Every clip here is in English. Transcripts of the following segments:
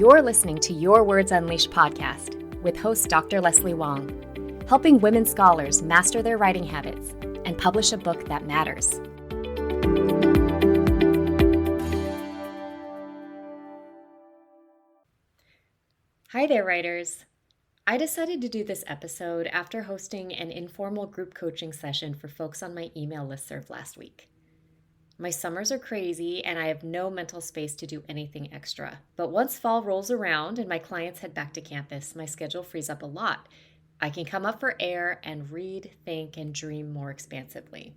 You're listening to Your Words Unleashed podcast with host Dr. Leslie Wong, helping women scholars master their writing habits and publish a book that matters. Hi there, writers. I decided to do this episode after hosting an informal group coaching session for folks on my email listserv last week. My summers are crazy and I have no mental space to do anything extra. But once fall rolls around and my clients head back to campus, my schedule frees up a lot. I can come up for air and read, think, and dream more expansively.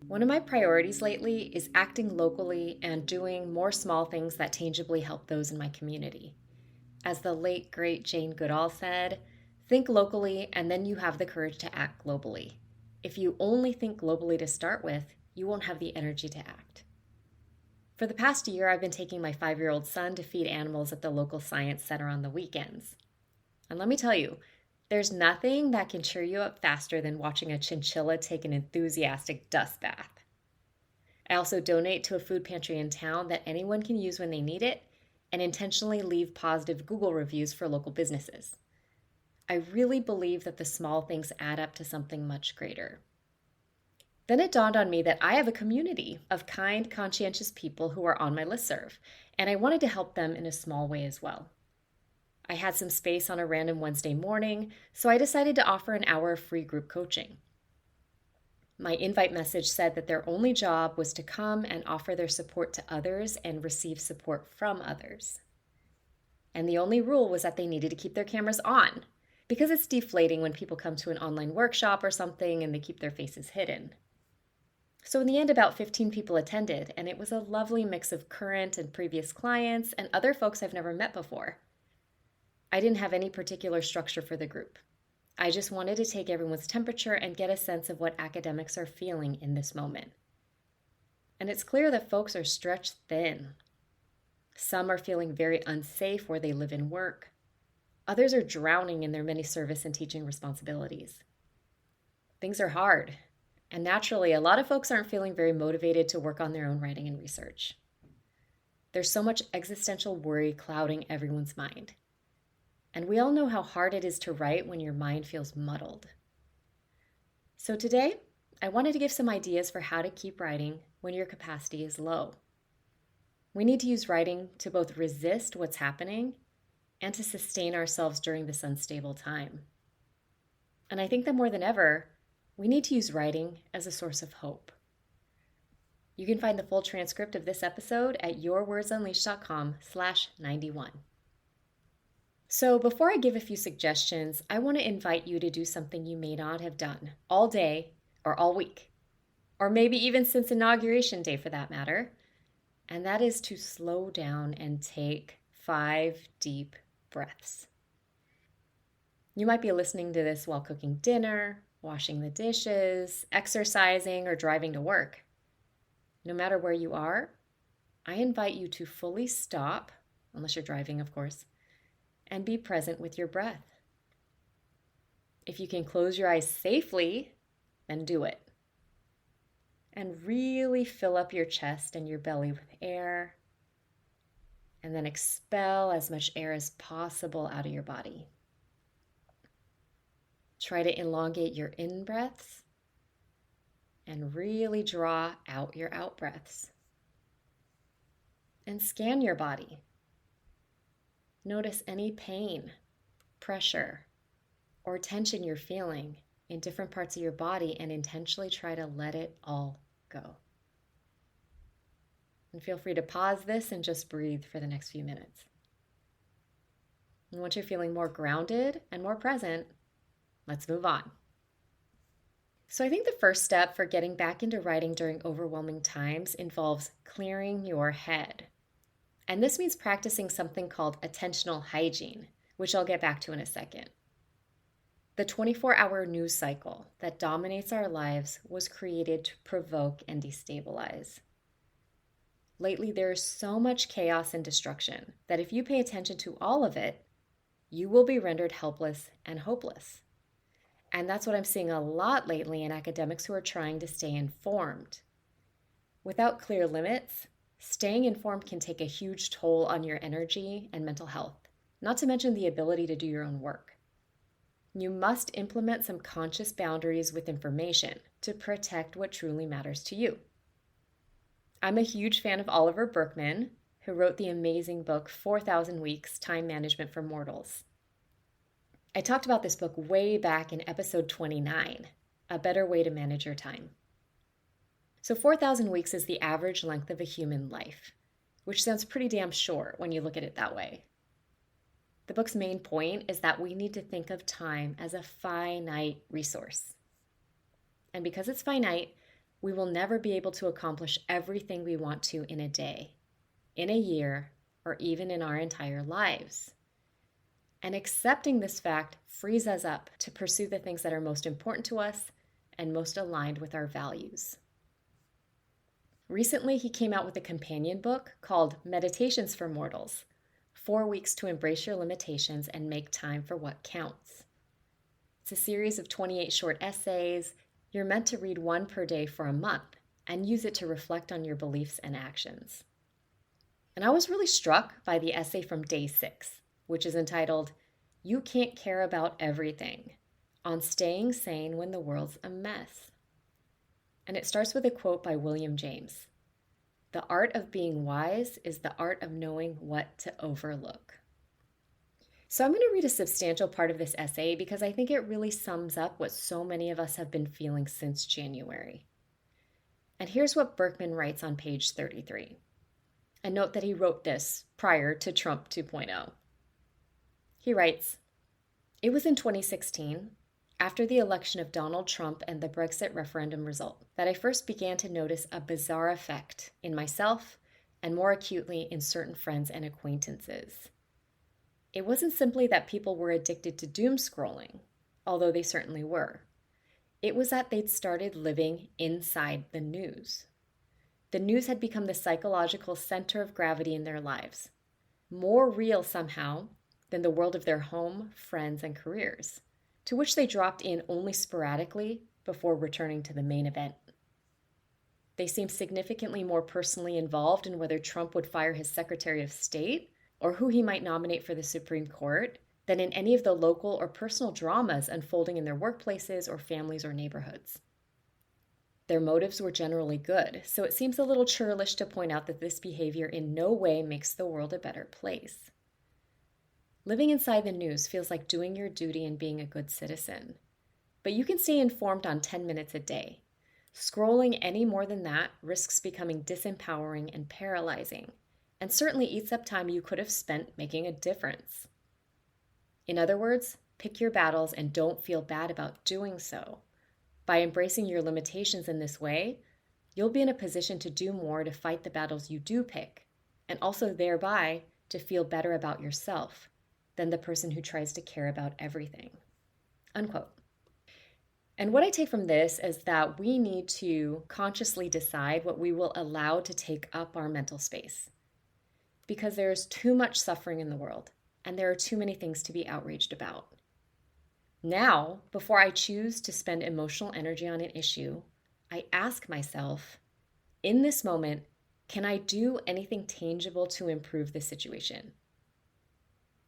One of my priorities lately is acting locally and doing more small things that tangibly help those in my community. As the late, great Jane Goodall said, think locally and then you have the courage to act globally. If you only think globally to start with, you won't have the energy to act. For the past year, I've been taking my 5-year-old son to feed animals at the local science center on the weekends. And let me tell you, there's nothing that can cheer you up faster than watching a chinchilla take an enthusiastic dust bath. I also donate to a food pantry in town that anyone can use when they need it, and intentionally leave positive Google reviews for local businesses. I really believe that the small things add up to something much greater. Then it dawned on me that I have a community of kind, conscientious people who are on my listserv, and I wanted to help them in a small way as well. I had some space on a random Wednesday morning, so I decided to offer an hour of free group coaching. My invite message said that their only job was to come and offer their support to others and receive support from others. And the only rule was that they needed to keep their cameras on, because it's deflating when people come to an online workshop or something and they keep their faces hidden. So in the end, about 15 people attended, and it was a lovely mix of current and previous clients and other folks I've never met before. I didn't have any particular structure for the group. I just wanted to take everyone's temperature and get a sense of what academics are feeling in this moment. And it's clear that folks are stretched thin. Some are feeling very unsafe where they live and work. Others are drowning in their many service and teaching responsibilities. Things are hard, and naturally, a lot of folks aren't feeling very motivated to work on their own writing and research. There's so much existential worry clouding everyone's mind. And we all know how hard it is to write when your mind feels muddled. So today, I wanted to give some ideas for how to keep writing when your capacity is low. We need to use writing to both resist what's happening and to sustain ourselves during this unstable time. And I think that more than ever, we need to use writing as a source of hope. You can find the full transcript of this episode at yourwordsunleashed.com/91. So before I give a few suggestions, I want to invite you to do something you may not have done all day or all week, or maybe even since Inauguration Day for that matter, and that is to slow down and take 5 deep breaths. You might be listening to this while cooking dinner, washing the dishes, exercising, or driving to work. No matter where you are, I invite you to fully stop, unless you're driving, of course, and be present with your breath. If you can close your eyes safely, then do it. And really fill up your chest and your belly with air, and then expel as much air as possible out of your body. Try to elongate your in-breaths and really draw out your out-breaths. And scan your body. Notice any pain, pressure, or tension you're feeling in different parts of your body and intentionally try to let it all go. And feel free to pause this and just breathe for the next few minutes. And once you're feeling more grounded and more present, let's move on. So I think the first step for getting back into writing during overwhelming times involves clearing your head. And this means practicing something called attentional hygiene, which I'll get back to in a second. The 24-hour news cycle that dominates our lives was created to provoke and destabilize. Lately, there is so much chaos and destruction that if you pay attention to all of it, you will be rendered helpless and hopeless. And that's what I'm seeing a lot lately in academics who are trying to stay informed. Without clear limits, Staying informed can take a huge toll on your energy and mental health, not to mention the ability to do your own work. You must implement some conscious boundaries with information to protect what truly matters to you. I'm a huge fan of Oliver Burkeman, who wrote the amazing book 4,000 Weeks: Time Management for Mortals. I talked about this book way back in episode 29, A Better Way to Manage Your Time. So 4,000 weeks is the average length of a human life, which sounds pretty damn short when you look at it that way. The book's main point is that we need to think of time as a finite resource. And because it's finite, we will never be able to accomplish everything we want to in a day, in a year, or even in our entire lives. And accepting this fact frees us up to pursue the things that are most important to us and most aligned with our values. Recently, he came out with a companion book called Meditations for Mortals: 4 Weeks to Embrace Your Limitations and Make Time for What Counts. It's a series of 28 short essays. You're meant to read one per day for a month and use it to reflect on your beliefs and actions. And I was really struck by the essay from day 6, which is entitled, You Can't Care About Everything, on Staying Sane When the World's a Mess. And it starts with a quote by William James. The art of being wise is the art of knowing what to overlook. So I'm going to read a substantial part of this essay because I think it really sums up what so many of us have been feeling since January. And here's what Burkeman writes on page 33. And note that he wrote this prior to Trump 2.0. He writes, It was in 2016, after the election of Donald Trump and the Brexit referendum result, that I first began to notice a bizarre effect in myself and more acutely in certain friends and acquaintances. It wasn't simply that people were addicted to doom scrolling, although they certainly were. It was that they'd started living inside the news. The news had become the psychological center of gravity in their lives, more real somehow than the world of their home, friends, and careers, to which they dropped in only sporadically before returning to the main event. They seemed significantly more personally involved in whether Trump would fire his Secretary of State or who he might nominate for the Supreme Court than in any of the local or personal dramas unfolding in their workplaces or families or neighborhoods. Their motives were generally good, so it seems a little churlish to point out that this behavior in no way makes the world a better place. Living inside the news feels like doing your duty and being a good citizen. But you can stay informed on 10 minutes a day. Scrolling any more than that risks becoming disempowering and paralyzing, and certainly eats up time you could have spent making a difference. In other words, pick your battles and don't feel bad about doing so. By embracing your limitations in this way, you'll be in a position to do more to fight the battles you do pick, and also thereby to feel better about yourself than the person who tries to care about everything. Unquote. And what I take from this is that we need to consciously decide what we will allow to take up our mental space. Because there's too much suffering in the world, and there are too many things to be outraged about. Now, before I choose to spend emotional energy on an issue, I ask myself, in this moment, can I do anything tangible to improve the situation?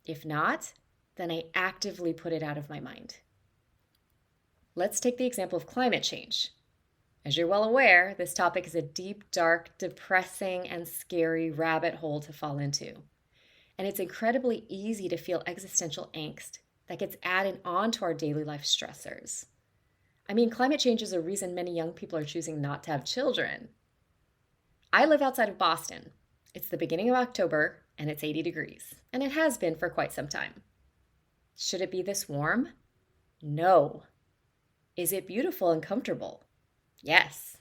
If not, then I actively put it out of my mind. Let's take the example of climate change. As you're well aware, this topic is a deep, dark, depressing, and scary rabbit hole to fall into. And it's incredibly easy to feel existential angst that gets added on to our daily life stressors. I mean, climate change is a reason many young people are choosing not to have children. I live outside of Boston. It's the beginning of October, and it's 80 degrees, and it has been for quite some time. Should it be this warm? No. Is it beautiful and comfortable? Yes.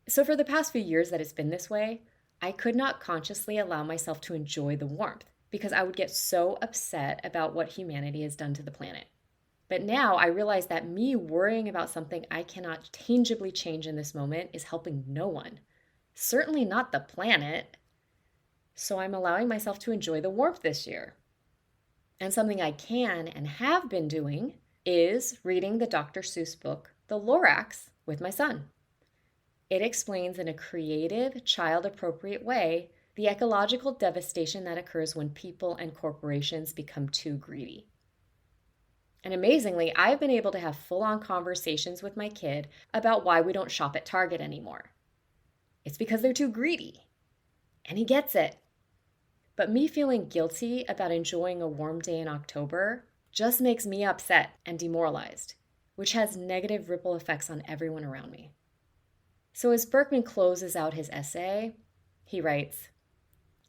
So for the past few years that it's been this way, I could not consciously allow myself to enjoy the warmth because I would get so upset about what humanity has done to the planet. But now I realize that me worrying about something I cannot tangibly change in this moment is helping no one. Certainly not the planet. So I'm allowing myself to enjoy the warmth this year. And something I can and have been doing is reading the Dr. Seuss book, The Lorax, with my son. It explains in a creative, child-appropriate way the ecological devastation that occurs when people and corporations become too greedy. And amazingly, I've been able to have full-on conversations with my kid about why we don't shop at Target anymore. It's because they're too greedy. And he gets it. But me feeling guilty about enjoying a warm day in October just makes me upset and demoralized, which has negative ripple effects on everyone around me. So as Berkman closes out his essay, he writes,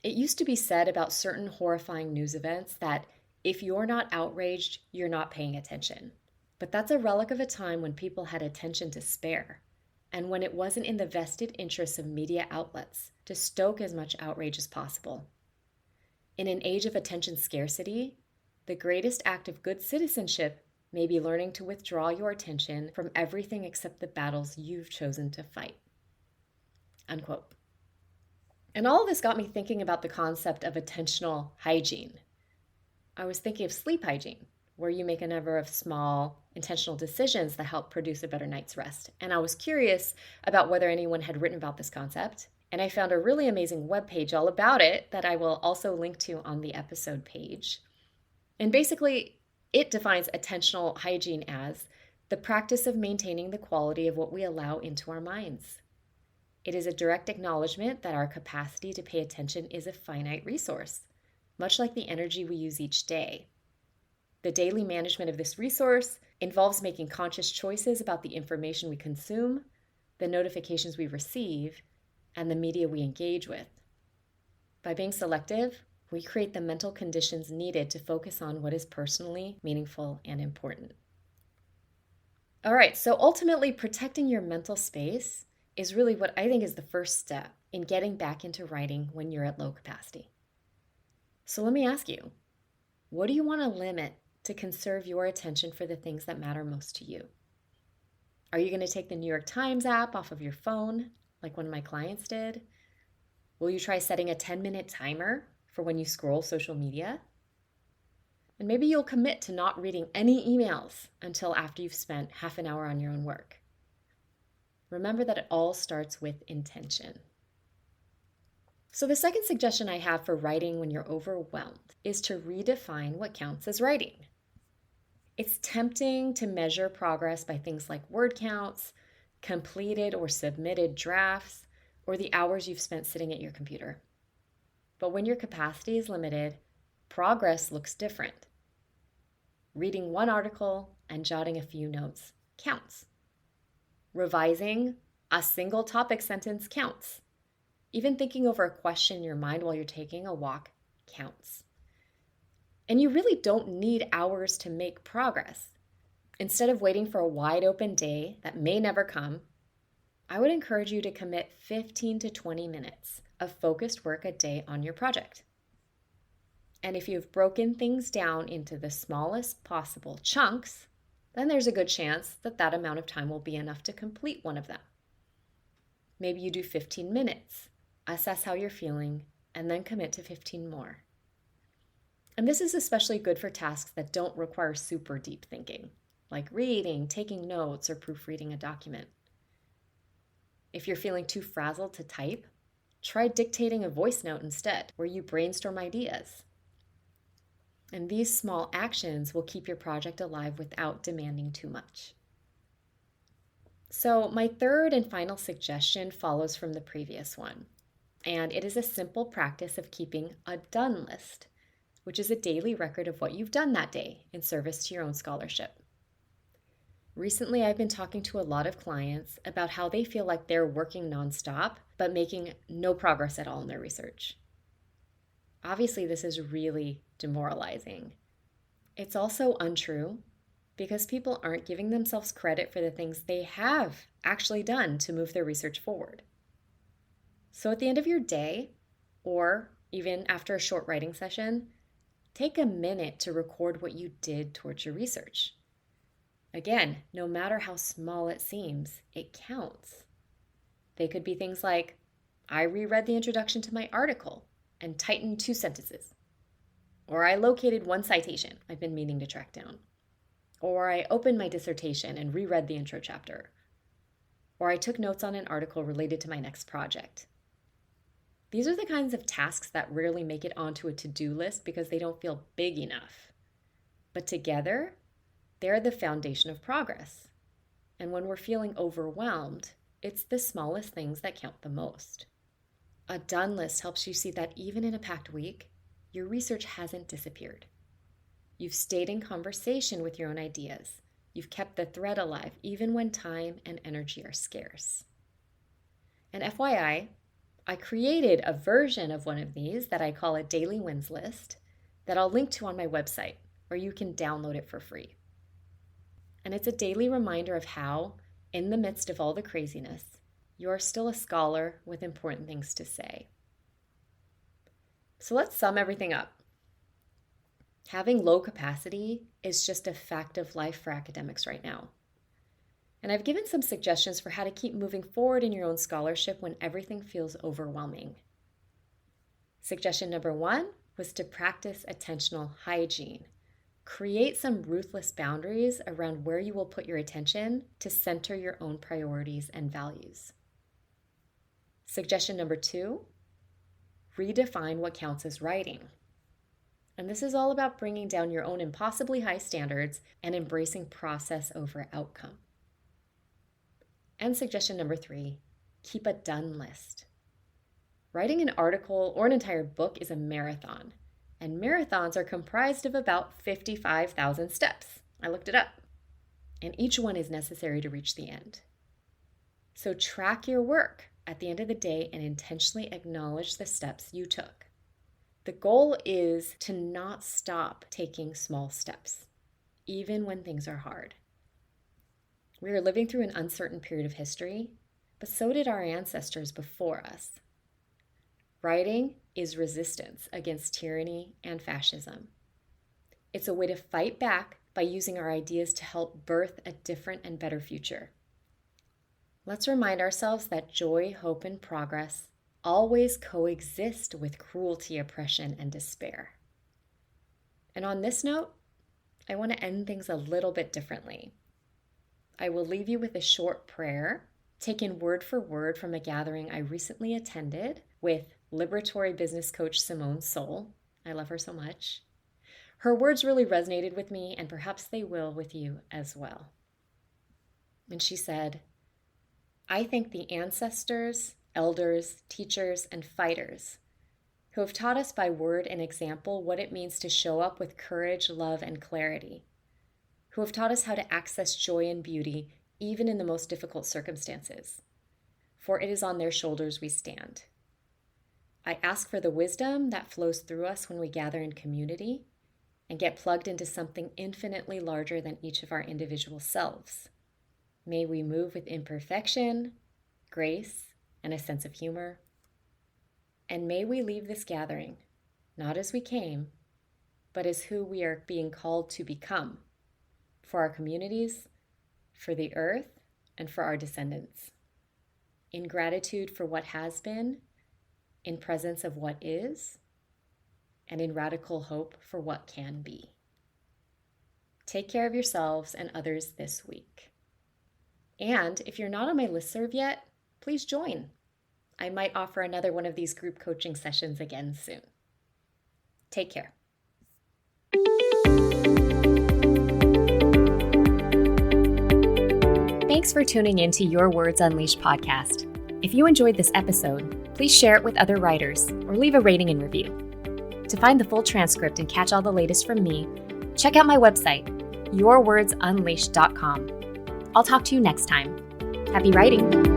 "It used to be said about certain horrifying news events that if you're not outraged, you're not paying attention. But that's a relic of a time when people had attention to spare, and when it wasn't in the vested interests of media outlets to stoke as much outrage as possible. In an age of attention scarcity, the greatest act of good citizenship may be learning to withdraw your attention from everything except the battles you've chosen to fight." Unquote. And all of this got me thinking about the concept of attentional hygiene. I was thinking of sleep hygiene, where you make a number of small, intentional decisions that help produce a better night's rest. And I was curious about whether anyone had written about this concept. And I found a really amazing webpage all about it that I will also link to on the episode page. And basically, it defines attentional hygiene as the practice of maintaining the quality of what we allow into our minds. It is a direct acknowledgement that our capacity to pay attention is a finite resource, much like the energy we use each day. The daily management of this resource involves making conscious choices about the information we consume, the notifications we receive, and the media we engage with. By being selective, we create the mental conditions needed to focus on what is personally meaningful and important. All right, so ultimately, protecting your mental space is really what I think is the first step in getting back into writing when you're at low capacity. So let me ask you, what do you want to limit to conserve your attention for the things that matter most to you? Are you going to take the New York Times app off of your phone, like one of my clients did? Will you try setting a 10-minute timer for when you scroll social media? And maybe you'll commit to not reading any emails until after you've spent half an hour on your own work. Remember that it all starts with intention. So the second suggestion I have for writing when you're overwhelmed is to redefine what counts as writing. It's tempting to measure progress by things like word counts, completed or submitted drafts, or the hours you've spent sitting at your computer. But when your capacity is limited, progress looks different. Reading one article and jotting a few notes counts. Revising a single topic sentence counts. Even thinking over a question in your mind while you're taking a walk counts. And you really don't need hours to make progress. Instead of waiting for a wide open day that may never come, I would encourage you to commit 15 to 20 minutes of focused work a day on your project. And if you've broken things down into the smallest possible chunks, then there's a good chance that that amount of time will be enough to complete one of them. Maybe you do 15 minutes, assess how you're feeling, and then commit to 15 more. And this is especially good for tasks that don't require super deep thinking, like reading, taking notes, or proofreading a document. If you're feeling too frazzled to type, try dictating a voice note instead, where you brainstorm ideas. And these small actions will keep your project alive without demanding too much. So my third and final suggestion follows from the previous one, and it is a simple practice of keeping a done list, which is a daily record of what you've done that day in service to your own scholarship. Recently, I've been talking to a lot of clients about how they feel like they're working nonstop, but making no progress at all in their research. Obviously, this is really demoralizing. It's also untrue because people aren't giving themselves credit for the things they have actually done to move their research forward. So at the end of your day, or even after a short writing session, take a minute to record what you did towards your research. Again, no matter how small it seems, it counts. They could be things like, I reread the introduction to my article and tightened 2 sentences. Or I located 1 citation I've been meaning to track down. Or I opened my dissertation and reread the intro chapter. or I took notes on an article related to my next project. These are the kinds of tasks that rarely make it onto a to-do list because they don't feel big enough. But together, they're the foundation of progress. And when we're feeling overwhelmed, it's the smallest things that count the most. A done list helps you see that even in a packed week, your research hasn't disappeared. You've stayed in conversation with your own ideas. You've kept the thread alive even when time and energy are scarce. And FYI, I created a version of one of these that I call a daily wins list that I'll link to on my website, where you can download it for free. And it's a daily reminder of how, in the midst of all the craziness, you're still a scholar with important things to say. So let's sum everything up. Having low capacity is just a fact of life for academics right now. And I've given some suggestions for how to keep moving forward in your own scholarship when everything feels overwhelming. Suggestion number 1 was to practice attentional hygiene. Create some ruthless boundaries around where you will put your attention to center your own priorities and values. Suggestion number 2, redefine what counts as writing. And this is all about bringing down your own impossibly high standards and embracing process over outcome. And suggestion number 3, keep a done list. Writing an article or an entire book is a marathon, and marathons are comprised of about 55,000 steps. I looked it up, and each one is necessary to reach the end. So track your work at the end of the day and intentionally acknowledge the steps you took. The goal is to not stop taking small steps, even when things are hard. We are living through an uncertain period of history, but so did our ancestors before us. Writing is resistance against tyranny and fascism. It's a way to fight back by using our ideas to help birth a different and better future. Let's remind ourselves that joy, hope, and progress always coexist with cruelty, oppression, and despair. And on this note, I want to end things a little bit differently. I will leave you with a short prayer, taken word for word from a gathering I recently attended with liberatory business coach Simone Soul. I love her so much. Her words really resonated with me, and perhaps they will with you as well. And she said, I thank the ancestors, elders, teachers, and fighters who have taught us by word and example what it means to show up with courage, love, and clarity, who have taught us how to access joy and beauty even in the most difficult circumstances, for it is on their shoulders we stand. I ask for the wisdom that flows through us when we gather in community and get plugged into something infinitely larger than each of our individual selves. May we move with imperfection, grace, and a sense of humor. And may we leave this gathering, not as we came, but as who we are being called to become, for our communities, for the earth, and for our descendants. In gratitude for what has been, in presence of what is, and in radical hope for what can be. Take care of yourselves and others this week. And if you're not on my listserv yet, please join. I might offer another one of these group coaching sessions again soon. Take care. Thanks for tuning in to Your Words Unleashed podcast. If you enjoyed this episode, please share it with other writers or leave a rating and review. To find the full transcript and catch all the latest from me, check out my website, yourwordsunleashed.com. I'll talk to you next time. Happy writing!